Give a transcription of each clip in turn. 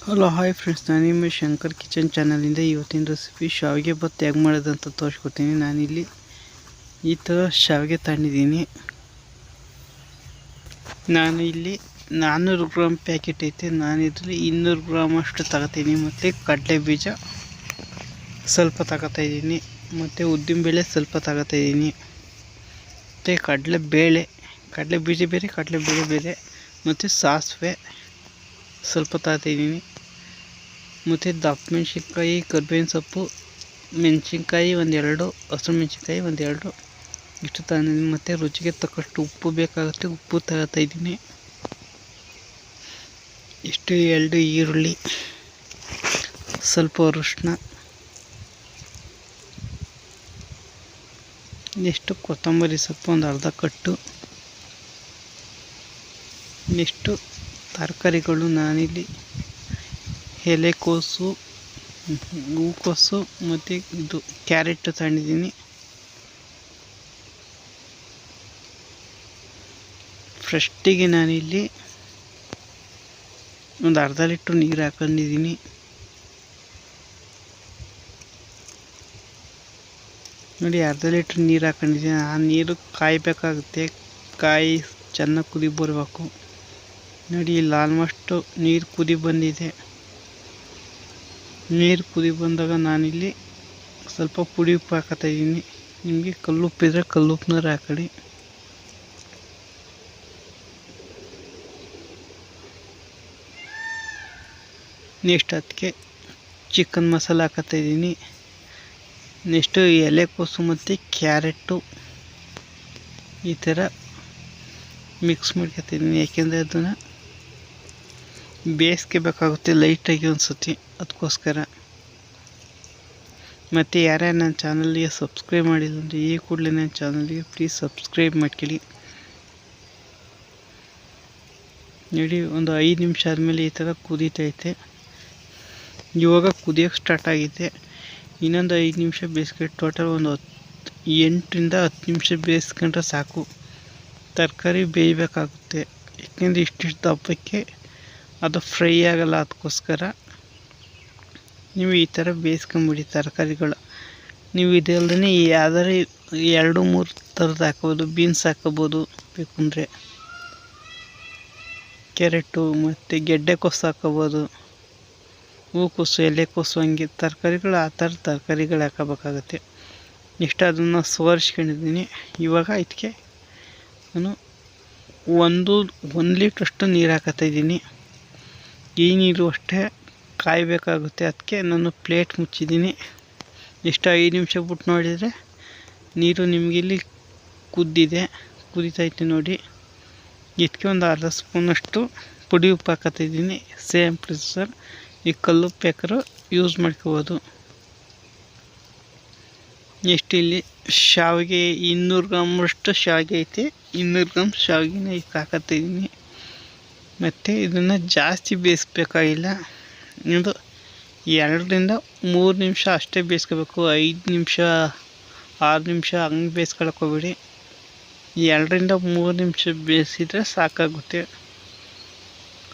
Hello hi friends, ನಾನು ನಿಮ್ಮ Shankar kitchen ಚಾನಲಿಂದ ಇವತ್ತಿನ ರೆಸಿಪಿ ಶಾವಿಗೆ ಭತ್ ಹೇಗೆ ಮಾಡೋದಂತ ತೋರಿಸ್ಕೊಡ್ತೀನಿ. ನಾನಿಲ್ಲಿ ಈ ಥರ ಶಾವಿಗೆ ತಗೊಂಡಿದ್ದೀನಿ. ನಾನು ಇಲ್ಲಿ 400 ಗ್ರಾಮ್ ಪ್ಯಾಕೆಟ್ ಐತೆ. ನಾನಿದ್ರಲ್ಲಿ 200 ಗ್ರಾಮ್ ಅಷ್ಟು ತಗೋತೀನಿ. ಮತ್ತು ಕಡಲೆ ಬೀಜ ಸ್ವಲ್ಪ ತಗೋತಾಯಿದ್ದೀನಿ, ಮತ್ತು ಉದ್ದಿನಬೇಳೆ ಸ್ವಲ್ಪ ತಗೋತಾಯಿದ್ದೀನಿ, ಮತ್ತು ಕಡಲೆ ಬೀಜ ಬೇರೆ ಕಡಲೆಬೇಳೆ ಬೇರೆ, ಮತ್ತು ಸಾಸಿವೆ ಸ್ವಲ್ಪ ತಗೋತಾಯಿದ್ದೀನಿ, ಮತ್ತು ದಪ್ಪ ಮೆಣಸಿನ್ಕಾಯಿ, ಕರ್ಬೇವಿನ ಸೊಪ್ಪು, ಮೆಣಸಿನ್ಕಾಯಿ ಒಂದೆರಡು, ಹಸಿರು ಮೆಣಸಿನ್ಕಾಯಿ ಒಂದೆರಡು ಇಷ್ಟು ತಗೊಂಡಿದ್ದೀನಿ. ಮತ್ತು ರುಚಿಗೆ ತಕ್ಕಷ್ಟು ಉಪ್ಪು ಬೇಕಾಗುತ್ತೆ, ಉಪ್ಪು ತಗೋತಾಯಿದ್ದೀನಿ. ಇಷ್ಟು 2 ಈರುಳ್ಳಿ, ಸ್ವಲ್ಪ ಅರಿಶಿನ, ನೆಕ್ಸ್ಟು ಕೊತ್ತಂಬರಿ ಸೊಪ್ಪು ಒಂದು ಅರ್ಧ ಕಟ್ಟು. ನೆಕ್ಸ್ಟು ತರಕಾರಿಗಳು ನಾನಿಲ್ಲಿ ಎಲೆಕೋಸು, ಹೂಕೋಸು ಮತ್ತು ಇದು ಕ್ಯಾರೆಟ್ ತಗೊಂಡಿದ್ದೀನಿ. ಫಸ್ಟಿಗೆ ನಾನಿಲ್ಲಿ ಒಂದು ಅರ್ಧ ಲೀಟ್ರ್ ನೀರು ಹಾಕೊಂಡಿದ್ದೀನಿ. ನೋಡಿ, ಅರ್ಧ ಲೀಟ್ರ್ ನೀರು ಹಾಕೊಂಡಿದ್ದೀನಿ. ಆ ನೀರು ಕಾಯಬೇಕಾಗುತ್ತೆ, ಕಾಯಿ ಚೆನ್ನಾಗಿ ಕುದಿ ಬರಬೇಕು. ನೋಡಿ, ಇಲ್ಲಿ ಆಲ್ಮೋಸ್ಟು ನೀರು ಕುದಿ ಬಂದಿದೆ. ನೀರು ಕುದಿ ಬಂದಾಗ ನಾನಿಲ್ಲಿ ಸ್ವಲ್ಪ ಪುಡಿ ಉಪ್ಪು ಹಾಕತಾಯಿದ್ದೀನಿ. ನಿಮಗೆ ಕಲ್ಲುಪ್ಪಿದ್ರೆ ಕಲ್ಲುಪ್ಪನಾರು ಹಾಕೊಳ್ಳಿ. ನೆಕ್ಸ್ಟ್ ಅದಕ್ಕೆ ಚಿಕನ್ ಮಸಾಲ ಹಾಕತಾಯಿದ್ದೀನಿ. ನೆಕ್ಸ್ಟು ಎಲೆಕೋಸು ಮತ್ತು ಕ್ಯಾರೆಟು ಈ ಥರ ಮಿಕ್ಸ್ ಮಾಡ್ಕೊತಾಯಿದ್ದೀನಿ. ಯಾಕೆಂದರೆ ಅದನ್ನು ಬೇಯಿಸ್ಕೋಬೇಕಾಗುತ್ತೆ ಲೈಟಾಗಿ ಒಂದು ಸತಿ, ಅದಕ್ಕೋಸ್ಕರ. ಮತ್ತು ಯಾರ್ಯಾರು ನನ್ನ ಚಾನಲ್ಗೆ ಸಬ್ಸ್ಕ್ರೈಬ್ ಮಾಡಿಲ್ಲ ಅಂದರೆ ಈ ಕೂಡಲೇ ನನ್ನ ಚಾನಲ್ಗೆ ಪ್ಲೀಸ್ ಸಬ್ಸ್ಕ್ರೈಬ್ ಮಾಡ್ಕೊಳ್ಳಿ. ನೋಡಿ, ಒಂದು 5 ನಿಮಿಷ ಆದಮೇಲೆ ಈ ಥರ ಕುದೀತೈತೆ. ಇವಾಗ ಕುದಿಯೋಕ್ಕೆ ಸ್ಟಾರ್ಟ್ ಆಗಿದೆ. ಇನ್ನೊಂದು 5 ನಿಮಿಷ ಬೇಯಿಸ್ಕೊಂಡು ಟೋಟಲ್ ಒಂದು 8ರಿಂದ 10 ನಿಮಿಷ ಬೇಯಿಸ್ಕೊಂಡ್ರೆ ಸಾಕು. ತರಕಾರಿ ಬೇಯಬೇಕಾಗುತ್ತೆ, ಯಾಕೆಂದರೆ ಇಷ್ಟಿಷ್ಟು ದಪ್ಪಕ್ಕೆ ಅದು ಫ್ರೈ ಆಗಲ್ಲ. ಅದಕ್ಕೋಸ್ಕರ ನೀವು ಈ ಥರ ಬೇಯಿಸ್ಕೊಂಬಿಡಿ ತರಕಾರಿಗಳು. ನೀವು ಇದಲ್ಲದೆ ಯಾವ್ದಾರು 2-3 ಥರದ್ದು ಹಾಕ್ಬೋದು. ಬೀನ್ಸ್ ಹಾಕೋಬೋದು ಬೇಕಂದರೆ, ಕ್ಯಾರೆಟು ಮತ್ತು ಗೆಡ್ಡೆಕೋಸು ಹಾಕೋಬೋದು, ಹೂಕೋಸು, ಎಲೆಕೋಸು, ಹಂಗೆ ತರಕಾರಿಗಳು ಆ ಥರ ತರಕಾರಿಗಳು ಹಾಕೋಬೇಕಾಗತ್ತೆ. ನೆಕ್ಸ್ಟ್ ಅದನ್ನು ಸೋರಿಸ್ಕೊಂಡಿದ್ದೀನಿ. ಇವಾಗ ಇದಕ್ಕೆ ನಾನು 1 ಲೀಟ್ರಷ್ಟು ನೀರು ಹಾಕತಾಯಿದ್ದೀನಿ. ಈ ನೀರು ಅಷ್ಟೇ ಕಾಯಬೇಕಾಗುತ್ತೆ, ಅದಕ್ಕೆ ನಾನು ಪ್ಲೇಟ್ ಮುಚ್ಚಿದ್ದೀನಿ. ಎಷ್ಟು 5 ನಿಮಿಷ ಬಿಟ್ಟು ನೋಡಿದರೆ ನೀರು ನಿಮಗಿಲ್ಲಿ ಕುದೀತೈತೆ ನೋಡಿ. ಇದಕ್ಕೆ ಒಂದು ಅರ್ಧ ಸ್ಪೂನಷ್ಟು ಪುಡಿ ಉಪ್ಪು ಹಾಕತಾಯಿದ್ದೀನಿ. ಸೇಮ್ ಪ್ರೊಸೆಸರ್, ಈ ಕಲ್ಲುಪ್ಪು ಬೇಕಾದ್ರೂ ಯೂಸ್ ಮಾಡ್ಕೋಬೋದು. ನೆಕ್ಸ್ಟ್ ಇಲ್ಲಿ ಶಾವಿಗೆ 200 ಗ್ರಾಮಷ್ಟು ಶಾವಿಗೆ ಐತೆ. 200 ಗ್ರಾಮ್ ಶಾವಿಗೆನ ಇದಕ್ಕೆ ಹಾಕತಾಯಿದ್ದೀನಿ. ಮತ್ತು ಇದನ್ನು ಜಾಸ್ತಿ ಬೇಯಿಸ್ಬೇಕಾಗಿಲ್ಲ. ಇದು 2ರಿಂದ 3 ನಿಮಿಷ ಅಷ್ಟೇ ಬೇಯಿಸ್ಕೋಬೇಕು. 5 ನಿಮಿಷ 6 ನಿಮಿಷ ಹಂಗೆ ಬೇಯಿಸ್ಕೊಳಕ್ಕೆ ಹೋಗ್ಬೇಡಿ. 2ರಿಂದ 3 ನಿಮಿಷ ಬೇಯಿಸಿದರೆ ಸಾಕಾಗುತ್ತೆ.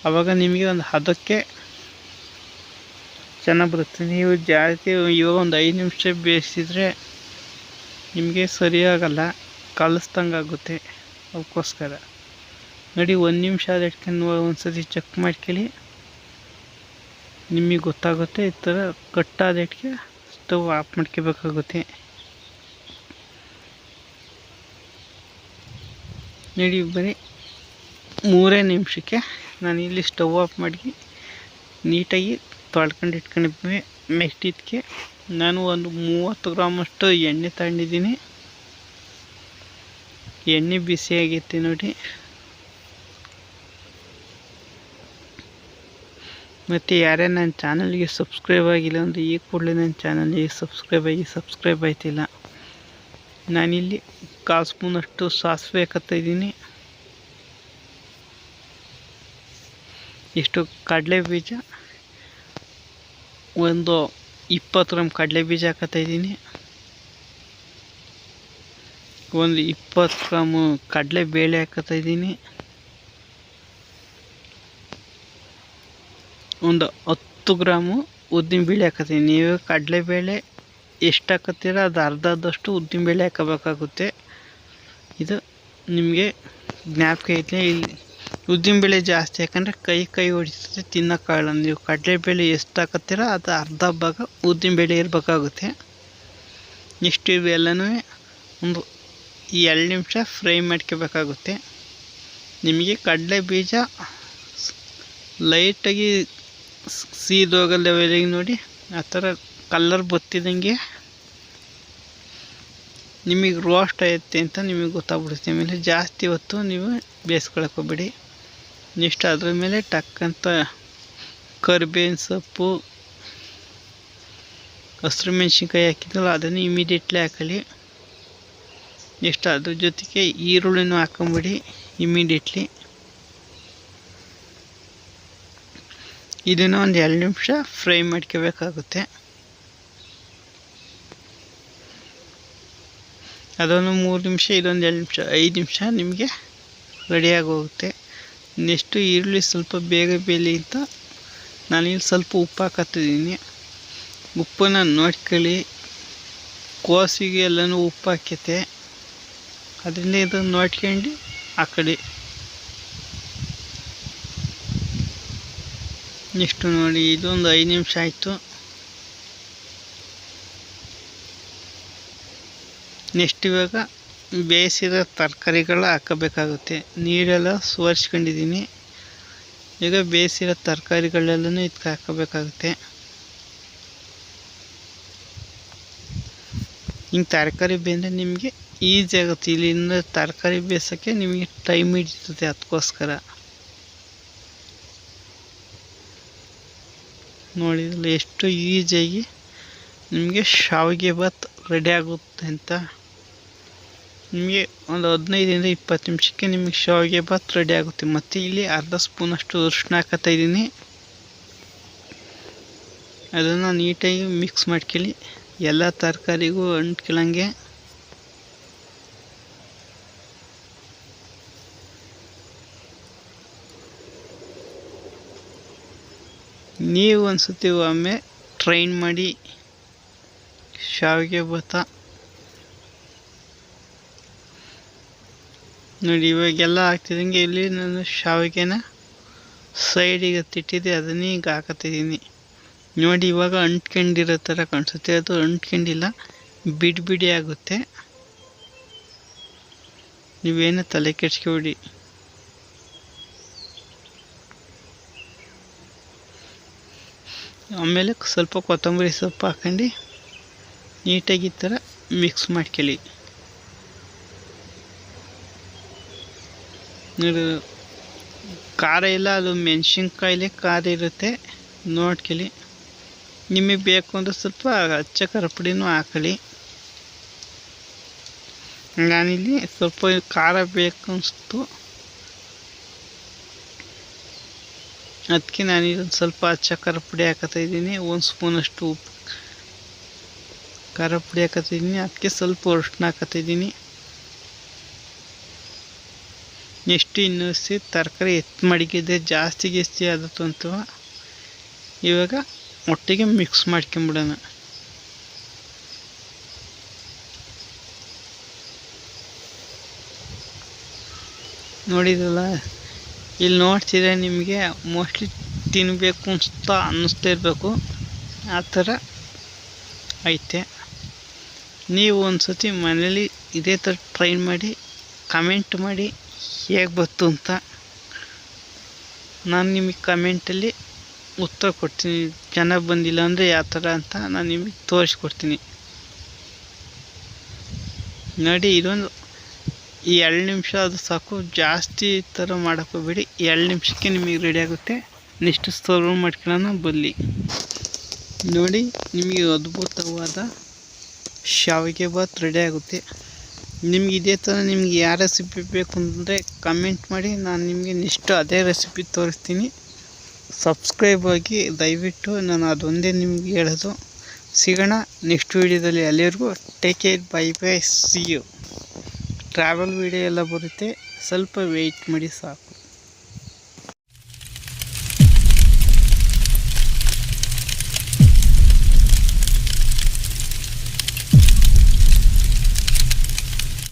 ಆವಾಗ ನಿಮಗೆ ಒಂದು ಹದಕ್ಕೆ ಚೆನ್ನಾಗಿ ಬರುತ್ತೆ. ನೀವು ಜಾಸ್ತಿ ಇವಾಗ ಒಂದು 5 ನಿಮಿಷ ಬೇಯಿಸಿದರೆ ನಿಮಗೆ ಸರಿಯಾಗಲ್ಲ, ಕಲಿಸ್ದಂಗೆ ಆಗುತ್ತೆ. ಅದಕ್ಕೋಸ್ಕರ ನೋಡಿ, 1 ನಿಮಿಷ ಆದ ಇಟ್ಕೊಂಡು ಒಂದು ಸತಿ ಚೆಕ್ ಮಾಡ್ಕೊಳ್ಳಿ, ನಿಮಗೆ ಗೊತ್ತಾಗುತ್ತೆ. ಈ ಥರ ಕಟ್ಟಾದ ಇಟ್ಕೆ ಸ್ಟವ್ ಆಫ್ ಮಾಡ್ಕೋಬೇಕಾಗುತ್ತೆ. ನೋಡಿ, ಬರೀ 3 ನಿಮಿಷಕ್ಕೆ ನಾನು ಇಲ್ಲಿ ಸ್ಟವ್ ಆಫ್ ಮಾಡಿ ನೀಟಾಗಿ ತೊಳ್ಕೊಂಡು ಇಟ್ಕೊಂಡಿದ್ವಿ. ನೆಕ್ಸ್ಟ್ ಇದಕ್ಕೆ ನಾನು ಒಂದು 30 ಗ್ರಾಮಷ್ಟು ಎಣ್ಣೆ ತಗೊಂಡಿದ್ದೀನಿ. ಎಣ್ಣೆ ಬಿಸಿ ಆಗೈತೆ ನೋಡಿ. ಮತ್ತು ಯಾರೇ ನನ್ನ ಚಾನಲ್ಗೆ ಸಬ್ಸ್ಕ್ರೈಬ್ ಆಗಿಲ್ಲ ಅಂದರೆ ಈ ಕೂಡಲೇ ನನ್ನ ಚಾನಲ್ಗೆ ಸಬ್ಸ್ಕ್ರೈಬ್ ಆಯ್ತಿಲ್ಲ. ನಾನಿಲ್ಲಿ 1/4 ಸ್ಪೂನಷ್ಟು ಸಾಸಿವೆ ಹಾಕತ್ತಾಯಿದ್ದೀನಿ. ಇಷ್ಟು ಕಡಲೆ ಬೀಜ, ಒಂದು 20 ಗ್ರಾಮ್ ಕಡಲೆ ಬೀಜ ಹಾಕತ್ತಾಯಿದ್ದೀನಿ. ಒಂದು 20 ಗ್ರಾಮು ಕಡಲೆ ಬೇಳೆ ಹಾಕತ್ತಾಯಿದ್ದೀನಿ. ಒಂದು 10 ಗ್ರಾಮು ಉದ್ದಿನಬೇಳೆ ಹಾಕತ್ತೀನಿ. ನೀವು ಕಡಲೆಬೇಳೆ ಎಷ್ಟು ಹಾಕತ್ತೀರ ಅದು ಅರ್ಧದಷ್ಟು ಉದ್ದಿನಬೇಳೆ ಹಾಕಬೇಕಾಗುತ್ತೆ. ಇದು ನಿಮಗೆ ಜ್ಞಾಪಕ ಇರಲಿ. ಇಲ್ಲಿ ಉದ್ದಿನಬೇಳೆ ಜಾಸ್ತಿ ಯಾಕಂದರೆ ಕೈ ಹೊಡಿತದೆ, ತಿನ್ನೋಕ್ಕಾಗಲ್ಲ. ನೀವು ಕಡಲೆಬೇಳೆ ಎಷ್ಟು ಹಾಕತ್ತೀರ ಅದು ಅರ್ಧ ಭಾಗ ಉದ್ದಿನಬೇಳೆ ಇರಬೇಕಾಗುತ್ತೆ. ನೆಕ್ಸ್ಟ್ ಇವೆಲ್ಲನೂ ಒಂದು 2 ನಿಮಿಷ ಫ್ರೈ ಮಾಡ್ಕೋಬೇಕಾಗುತ್ತೆ. ನಿಮಗೆ ಕಡಲೆ ಬೀಜ ಲೈಟಾಗಿ ಸೀದೋಗೋ ಲೆವೆಲಿಗೆ ನೋಡಿ ಆ ಥರ ಕಲ್ಲರ್ ಬತ್ತಿದಂಗೆ ನಿಮಗೆ ರೋಸ್ಟ್ ಆಗುತ್ತೆ ಅಂತ ನಿಮಗೆ ಗೊತ್ತಾಗ್ಬಿಡುತ್ತೆ. ಆಮೇಲೆ ಜಾಸ್ತಿ ಹೊತ್ತು ನೀವು ಬೇಯಿಸ್ಕೊಳಕ್ಕೆ ಹೋಗ್ಬೇಡಿ. ನೆಕ್ಸ್ಟ್ ಅದ್ರ ಮೇಲೆ ಟಕ್ಕಂತ ಕರಿಬೇವಿನ ಸೊಪ್ಪು, ಹಸಿರು ಮೆಣಸಿನ್ಕಾಯಿ ಹಾಕಿದ್ರಲ್ಲ ಅದನ್ನು ಇಮಿಡಿಯೇಟ್ಲಿ ಹಾಕೊಳ್ಳಿ. ನೆಕ್ಸ್ಟ್ ಅದ್ರ ಜೊತೆಗೆ ಈರುಳ್ಳಿನೂ ಹಾಕೊಂಬಿಡಿ ಇಮಿಡಿಯೇಟ್ಲಿ. ಇದನ್ನು ಒಂದು 2 ನಿಮಿಷ ಫ್ರೈ ಮಾಡ್ಕೋಬೇಕಾಗುತ್ತೆ. ಅದೊಂದು 3 ನಿಮಿಷ, ಇದೊಂದು 2 ನಿಮಿಷ, 5 ನಿಮಿಷ ನಿಮಗೆ ರೆಡಿಯಾಗಿ ಹೋಗುತ್ತೆ. ನೆಕ್ಸ್ಟು ಈರುಳ್ಳಿ ಸ್ವಲ್ಪ ಬೇಗ ಬೇಯಲಿ ಅಂತ ನಾನಿಲ್ಲಿ ಸ್ವಲ್ಪ ಉಪ್ಪು ಹಾಕತ್ತಿದ್ದೀನಿ. ಉಪ್ಪನ್ನು ನೋಡ್ಕೊಳ್ಳಿ. ಕೋಸಿಗೆ ಎಲ್ಲನೂ ಉಪ್ಪು ಹಾಕೈತೆ, ಅದರಿಂದ ಇದನ್ನು ನೋಡ್ಕೊಂಡು ಹಾಕೊಳ್ಳಿ. ನೆಕ್ಸ್ಟು ನೋಡಿ ಇದೊಂದು 5 ನಿಮಿಷ ಆಯಿತು. ನೆಕ್ಸ್ಟ್ ಇವಾಗ ಬೇಯಿಸಿದ ತರಕಾರಿಗಳ ಹಾಕಬೇಕಾಗುತ್ತೆ. ನೀರೆಲ್ಲ ಸೋರಿಸ್ಕೊಂಡಿದ್ದೀನಿ. ಈಗ ಬೇಯಿಸಿರೋ ತರಕಾರಿಗಳೆಲ್ಲನೂ ಇದಕ್ಕೆ ಹಾಕಬೇಕಾಗುತ್ತೆ. ಹಿಂಗೆ ತರಕಾರಿ ಬೇಯಿದ್ರೆ ನಿಮಗೆ ಈಸಿ ಆಗುತ್ತೆ. ಇಲ್ಲಿಂದ ತರಕಾರಿ ಬೇಯಿಸೋಕ್ಕೆ ನಿಮಗೆ ಟೈಮ್ ಹಿಡಿತದೆ, ಅದಕ್ಕೋಸ್ಕರ. ನೋಡಿದ್ರಲ್ಲ ಎಷ್ಟು ಈಸಿಯಾಗಿ ನಿಮಗೆ ಶಾವಿಗೆ ಬಾತ್ ರೆಡಿ ಆಗುತ್ತೆ ಅಂತ. ನಿಮಗೆ ಒಂದು 15ರಿಂದ 20 ನಿಮಿಷಕ್ಕೆ ನಿಮಗೆ ಶಾವಿಗೆ ಬಾತ್ ರೆಡಿ ಆಗುತ್ತೆ. ಮತ್ತು ಇಲ್ಲಿ ಅರ್ಧ ಸ್ಪೂನಷ್ಟು ಅರಿಶಿನ ಹಾಕತ್ತಾಯಿದ್ದೀನಿ. ಅದನ್ನು ನೀಟಾಗಿ ಮಿಕ್ಸ್ ಮಾಡ್ಕೊಳ್ಳಿ, ಎಲ್ಲ ತರಕಾರಿಗೂ ಅಂಟ್ಕೊಳ್ಳಂಗೆ. ನೀವು ಒಂದ್ಸತಿ ಒಮ್ಮೆ ಟ್ರೈನ್ ಮಾಡಿ ಶಾವಿಗೆ ಬಾತ. ನೋಡಿ ಇವಾಗೆಲ್ಲ ಹಾಕ್ತಿದ್ದಂಗೆ ಇಲ್ಲಿ ನಾನು ಶಾವಿಗೆನ ಸೈಡಿಗೆ ತಿಟ್ಟಿದ್ದೆ, ಅದನ್ನೇ ಈಗ ಹಾಕತ್ತಿದ್ದೀನಿ. ನೋಡಿ ಇವಾಗ ಅಂಟ್ಕೊಂಡಿರೋ ಥರ ಕಾಣಿಸುತ್ತೆ, ಅದು ಅಂಟ್ಕೊಂಡಿಲ್ಲ, ಬಿಡಿ ಆಗುತ್ತೆ. ನೀವೇನು ತಲೆ ಕೆಡ್ಸ್ಕೊಬೇಡಿ. ಆಮೇಲೆ ಸ್ವಲ್ಪ ಕೊತ್ತಂಬರಿ ಸೊಪ್ಪು ಹಾಕೊಂಡು ನೀಟಾಗಿ ಈ ಥರ ಮಿಕ್ಸ್ ಮಾಡ್ಕೊಳ್ಳಿ. ಖಾರ ಇಲ್ಲ, ಅದು ಮೆಣಸಿನ್ಕಾಯಿಲೆ ಖಾರ ಇರುತ್ತೆ, ನೋಡ್ಕೊಳ್ಳಿ. ನಿಮಗೆ ಬೇಕು ಅಂದರೆ ಸ್ವಲ್ಪ ಅಚ್ಚ ಖಾರ ಪುಡಿನೂ ಹಾಕೊಳ್ಳಿ. ನಾನಿಲ್ಲಿ ಸ್ವಲ್ಪ ಖಾರ ಬೇಕು ಅನಿಸ್ತು, ಅದಕ್ಕೆ ನಾನಿದೊಂದು ಸ್ವಲ್ಪ ಅಚ್ಚ ಖಾರ ಪುಡಿ ಹಾಕತ್ತಾಯಿದ್ದೀನಿ. 1 ಸ್ಪೂನಷ್ಟು ಉಪ್ಪು ಖಾರ ಪುಡಿ ಹಾಕತ್ತಿದ್ದೀನಿ, ಅದಕ್ಕೆ ಸ್ವಲ್ಪ ಅರಿಶಿನ ಹಾಕತ್ತಿದ್ದೀನಿ. ನೆಕ್ಸ್ಟ್ ಇನ್ನೊಸಿ ತರಕಾರಿ ಮಡಗಿದೆ, ಜಾಸ್ತಿ ಆದತ್ತು ಅಂತ ಇವಾಗ ಒಟ್ಟಿಗೆ ಮಿಕ್ಸ್ ಮಾಡ್ಕೊಂಬಿಡೋಣ. ನೋಡಿದ್ರಲ್ಲ, ಇಲ್ಲಿ ನೋಡ್ತಿದ್ರೆ ನಿಮಗೆ ಮೋಸ್ಟ್ಲಿ ತಿನ್ನಬೇಕು ಅನ್ನಿಸ್ತಾ ಇರಬೇಕು, ಆ ಥರ ಐತೆ. ನೀವು ಒಂದು ಸತಿ ಮನೇಲಿ ಇದೇ ಥರ ಟ್ರೈ ಮಾಡಿ ಕಮೆಂಟ್ ಮಾಡಿ ಹೇಗೆ ಬಂತು ಅಂತ. ನಾನು ನಿಮಗೆ ಕಮೆಂಟಲ್ಲಿ ಉತ್ತರ ಕೊಡ್ತೀನಿ. ಚೆನ್ನಾಗಿ ಬಂದಿಲ್ಲ ಅಂದರೆ ಯಾವ ಥರ ಅಂತ ನಾನು ನಿಮಗೆ ತೋರಿಸ್ಕೊಡ್ತೀನಿ. ನೋಡಿ ಇದೊಂದು 2 ನಿಮಿಷ ಅದು ಸಾಕು, ಜಾಸ್ತಿ ಥರ ಮಾಡೋಕ್ಕೋಗ್ಬೇಡಿ. 2 ನಿಮಿಷಕ್ಕೆ ನಿಮಗೆ ರೆಡಿ ಆಗುತ್ತೆ. ನೆಕ್ಸ್ಟ್ ಸರ್ವ್ ಮಾಡ್ಕೊಳ್ಳೋಣ ಬರಲಿ. ನೋಡಿ ನಿಮಗೆ ಅದ್ಭುತವಾದ ಶಾವಿಗೆ ಬಾತ್ ರೆಡಿ ಆಗುತ್ತೆ. ನಿಮ್ಗೆ ಇದೇ ಥರ ನಿಮ್ಗೆ ಯಾವ ರೆಸಿಪಿ ಬೇಕು ಅಂದರೆ ಕಮೆಂಟ್ ಮಾಡಿ, ನಾನು ನಿಮಗೆ ನೆಕ್ಸ್ಟ್ ಅದೇ ರೆಸಿಪಿ ತೋರಿಸ್ತೀನಿ. ಸಬ್ಸ್ಕ್ರೈಬ್ ಆಗಿ ದಯವಿಟ್ಟು, ನಾನು ಅದೊಂದೇ ನಿಮ್ಗೆ ಹೇಳೋದು. ಸಿಗೋಣ ನೆಕ್ಸ್ಟ್ ವೀಡಿಯೋದಲ್ಲಿ. ಅಲ್ಲಿವರೆಗೂ take care, bye see you. Travel ವೀಡಿಯೋ ಎಲ್ಲ ಬರುತ್ತೆ, ಸ್ವಲ್ಪ ವೆಯ್ಟ್ ಮಾಡಿ ಸಾಕು.